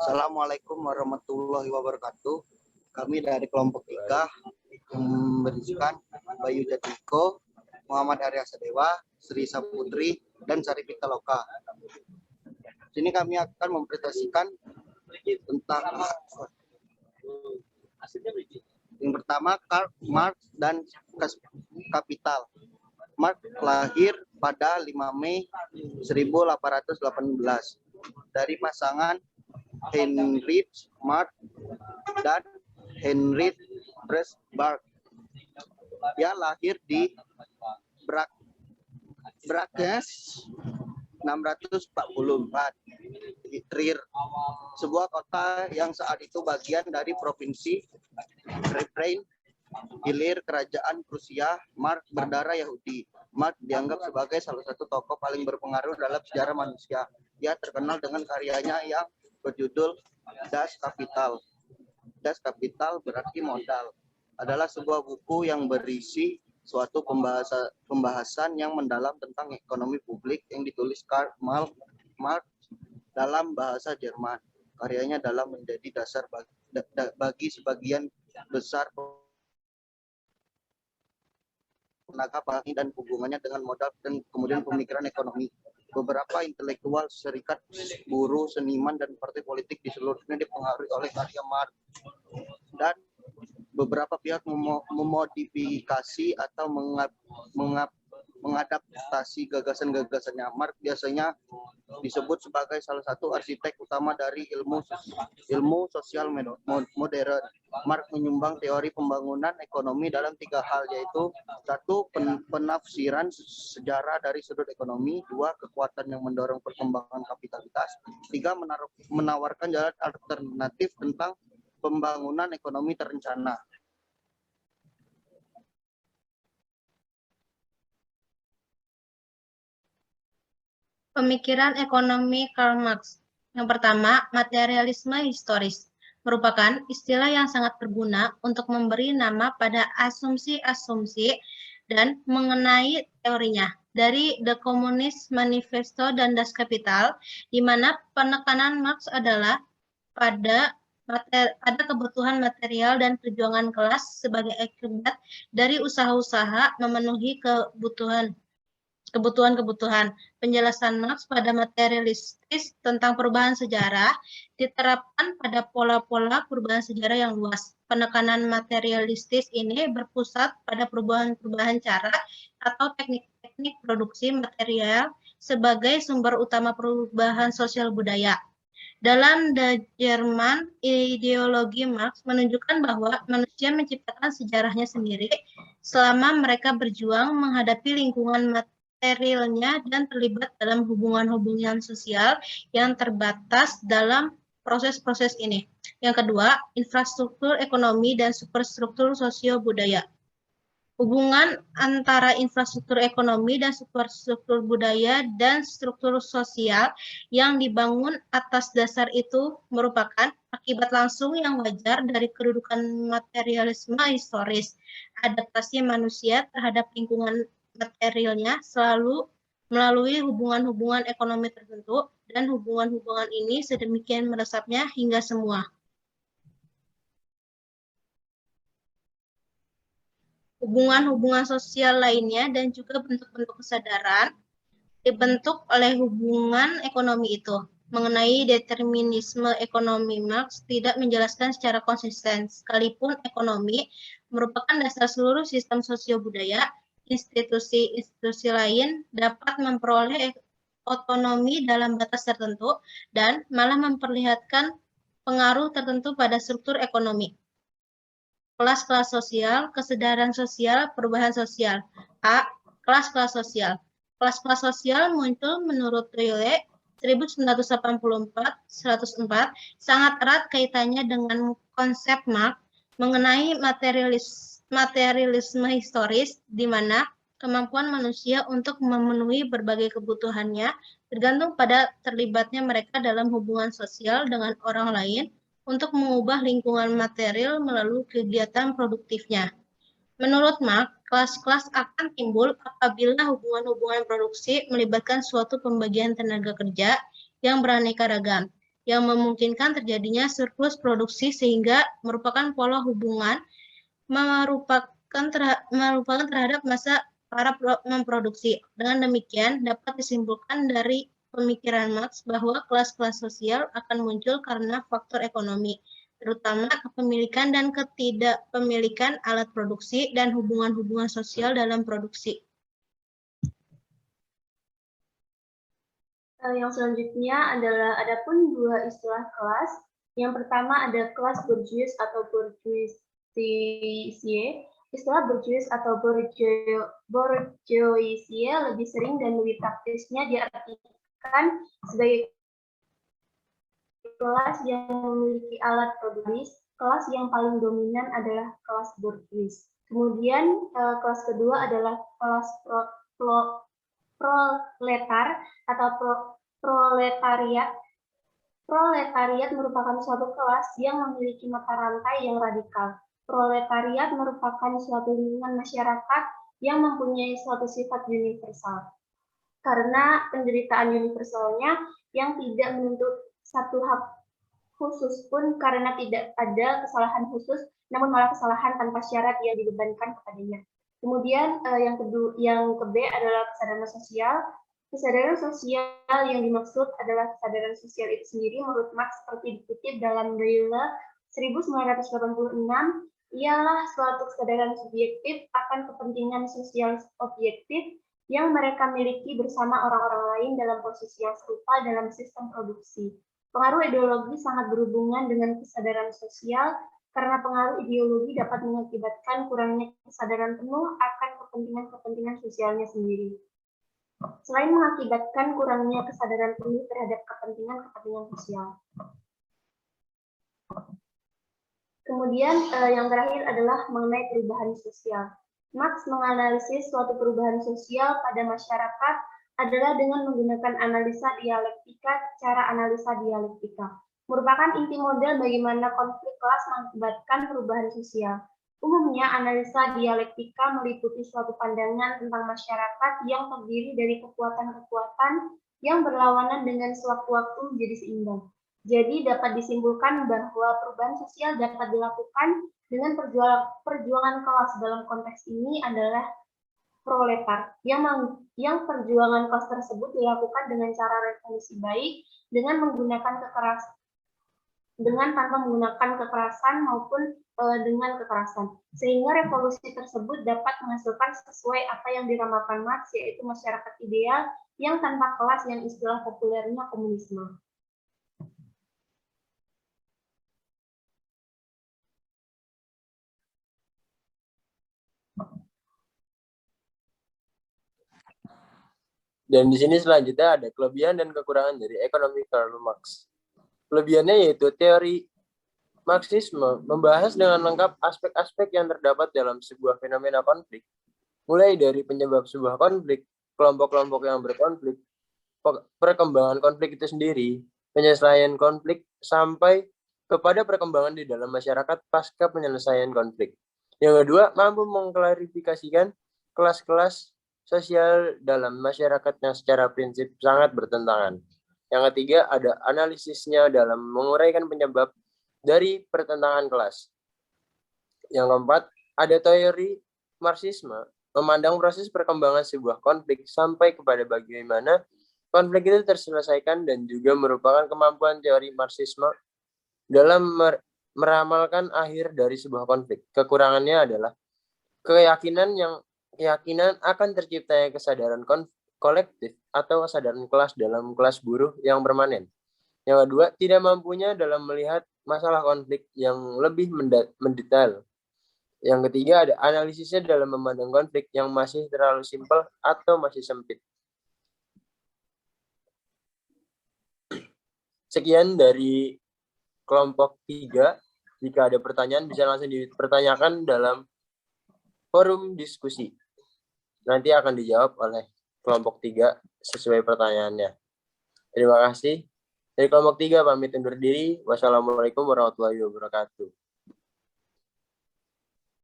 Assalamualaikum warahmatullahi wabarakatuh. Kami dari kelompok 3 yang berisikan Bayu Jatiko, Muhammad Arya Sadewa, Sri Saputri, dan Sari Pitaloka. Sini kami akan mempresentasikan tentang yang pertama Karl Marx dan Kapital. Marx lahir pada 5 Mei 1818 dari pasangan Heinrich Marx dan Heinrich Presburg. Dia lahir di Brakes 644 di Trier, sebuah kota yang saat itu bagian dari provinsi Rhine-Hilir Kerajaan Prusia. Marx berdarah Yahudi. Marx dianggap sebagai salah satu tokoh paling berpengaruh dalam sejarah manusia. Dia terkenal dengan karyanya yang berjudul Das Kapital. Das Kapital berarti modal. Adalah sebuah buku yang berisi suatu pembahasan yang mendalam tentang ekonomi publik yang ditulis Karl Marx dalam bahasa Jerman. Karyanya dalam menjadi dasar bagi sebagian besar tenaga ahli dan hubungannya dengan modal dan kemudian pemikiran ekonomi. Beberapa intelektual, serikat buruh, seniman, dan partai politik di seluruh dunia dipengaruhi oleh karya Marx. Dan beberapa pihak memodifikasi atau mengadaptasi gagasan-gagasannya. Marx biasanya disebut sebagai salah satu arsitek utama dari ilmu sosial modern. Marx menyumbang teori pembangunan ekonomi dalam 3 hal, yaitu 1. Penafsiran sejarah dari sudut ekonomi, 2. Kekuatan yang mendorong perkembangan kapitalitas, 3. Menawarkan jalan alternatif tentang pembangunan ekonomi terencana. Pemikiran ekonomi Karl Marx. Yang pertama, materialisme historis merupakan istilah yang sangat berguna untuk memberi nama pada asumsi-asumsi dan mengenai teorinya. Dari The Communist Manifesto dan Das Kapital, di mana penekanan Marx adalah pada kebutuhan material dan perjuangan kelas sebagai akibat dari usaha-usaha memenuhi kebutuhan. Penjelasan Marx pada materialistis tentang perubahan sejarah diterapkan pada pola-pola perubahan sejarah yang luas. Penekanan materialistis ini berpusat pada perubahan cara atau teknik-teknik produksi material sebagai sumber utama perubahan sosial budaya. Dalam The German, ideologi Marx menunjukkan bahwa manusia menciptakan sejarahnya sendiri selama mereka berjuang menghadapi lingkungan materialnya dan terlibat dalam hubungan-hubungan sosial yang terbatas dalam proses-proses ini. Yang kedua, infrastruktur ekonomi dan superstruktur sosio-budaya. Hubungan antara infrastruktur ekonomi dan superstruktur budaya dan struktur sosial yang dibangun atas dasar itu merupakan akibat langsung yang wajar dari kedudukan materialisme historis. Adaptasi manusia terhadap lingkungan materialnya selalu melalui hubungan-hubungan ekonomi tertentu, dan hubungan-hubungan ini sedemikian meresapnya hingga semua. Hubungan-hubungan sosial lainnya dan juga bentuk-bentuk kesadaran dibentuk oleh hubungan ekonomi itu. Mengenai determinisme ekonomi, Marx tidak menjelaskan secara konsisten, sekalipun ekonomi merupakan dasar seluruh sistem sosio-budaya. Institusi-institusi lain dapat memperoleh otonomi dalam batas tertentu dan malah memperlihatkan pengaruh tertentu pada struktur ekonomi. Kelas-kelas sosial, kesadaran sosial, perubahan sosial. A. Kelas-kelas sosial. Kelas-kelas sosial muncul menurut Toyle 1984-104 sangat erat kaitannya dengan konsep Marx mengenai materialisme historis, di mana kemampuan manusia untuk memenuhi berbagai kebutuhannya tergantung pada terlibatnya mereka dalam hubungan sosial dengan orang lain untuk mengubah lingkungan material melalui kegiatan produktifnya. Menurut Marx, kelas-kelas akan timbul apabila hubungan-hubungan produksi melibatkan suatu pembagian tenaga kerja yang beraneka ragam. yang memungkinkan terjadinya surplus produksi sehingga merupakan pola hubungan merupakan terhadap masa para memproduksi. Dengan demikian, dapat disimpulkan dari pemikiran Marx bahwa kelas-kelas sosial akan muncul karena faktor ekonomi, terutama kepemilikan dan ketidakpemilikan alat produksi dan hubungan-hubungan sosial dalam produksi. Yang selanjutnya adalah adapun dua istilah kelas. Yang pertama ada kelas bourgeois atau bourgeoisie. Istilah bourgeois atau bourgeoisie lebih sering dan lebih praktisnya diartikan sebagai kelas yang memiliki alat produksi. Kelas yang paling dominan adalah kelas bourgeois. Kemudian kelas kedua adalah kelas proletar atau proletariat. Proletariat merupakan suatu kelas yang memiliki mata rantai yang radikal. Proletariat merupakan suatu lingkungan masyarakat yang mempunyai suatu sifat universal. Karena penderitaan universalnya yang tidak menuntut satu hak khusus pun karena tidak ada kesalahan khusus, namun malah kesalahan tanpa syarat yang dibebankan kepadanya. Kemudian yang ke B adalah kesadaran sosial. Kesadaran sosial yang dimaksud adalah kesadaran sosial itu sendiri menurut Marx seperti dikutip dalam Reule 1986, ialah suatu kesadaran subjektif akan kepentingan sosial objektif yang mereka miliki bersama orang-orang lain dalam posisi yang serupa dalam sistem produksi. Pengaruh ideologi sangat berhubungan dengan kesadaran sosial karena pengaruh ideologi dapat mengakibatkan kurangnya kesadaran penuh akan kepentingan-kepentingan sosialnya sendiri. Selain mengakibatkan kurangnya kesadaran penuh terhadap kepentingan-kepentingan sosial. Kemudian yang terakhir adalah mengenai perubahan sosial. Marx menganalisis suatu perubahan sosial pada masyarakat adalah dengan menggunakan analisa dialektika. Cara analisa dialektika merupakan inti model bagaimana konflik kelas mengakibatkan perubahan sosial. Umumnya, analisa dialektika meliputi suatu pandangan tentang masyarakat yang terdiri dari kekuatan-kekuatan yang berlawanan dengan sewaktu-waktu menjadi seimbang. Jadi, dapat disimpulkan bahwa perubahan sosial dapat dilakukan dengan perjuangan kelas. Dalam konteks ini adalah proletar, yang perjuangan kelas tersebut dilakukan dengan cara revolusi baik, dengan menggunakan kekerasan, dengan tanpa menggunakan kekerasan maupun dengan kekerasan, sehingga revolusi tersebut dapat menghasilkan sesuai apa yang diramalkan Marx, yaitu masyarakat ideal yang tanpa kelas, yang istilah populernya komunisme. Dan di sini selanjutnya ada kelebihan dan kekurangan dari ekonomi Karl Marx. Kelebihannya yaitu teori Marxisme membahas dengan lengkap aspek-aspek yang terdapat dalam sebuah fenomena konflik, mulai dari penyebab sebuah konflik, kelompok-kelompok yang berkonflik, perkembangan konflik itu sendiri, penyelesaian konflik, sampai kepada perkembangan di dalam masyarakat pasca penyelesaian konflik. Yang kedua, mampu mengklarifikasikan kelas-kelas sosial dalam masyarakat yang secara prinsip sangat bertentangan. Yang ketiga, ada analisisnya dalam menguraikan penyebab dari pertentangan kelas. Yang keempat, ada teori Marxisme memandang proses perkembangan sebuah konflik sampai kepada bagaimana konflik itu terselesaikan dan juga merupakan kemampuan teori Marxisme dalam meramalkan akhir dari sebuah konflik. Kekurangannya adalah keyakinan akan terciptanya kesadaran kolektif atau kesadaran kelas dalam kelas buruh yang permanen. Yang kedua, tidak mampunya dalam melihat masalah konflik yang lebih mendetail. Yang ketiga, ada analisisnya dalam memandang konflik yang masih terlalu simpel atau masih sempit. Sekian dari kelompok 3. Jika ada pertanyaan, bisa langsung dipertanyakan dalam forum diskusi. Nanti akan dijawab oleh kelompok 3 sesuai pertanyaannya. Terima kasih. Dari kelompok 3 pamit undur diri. Wassalamualaikum warahmatullahi wabarakatuh.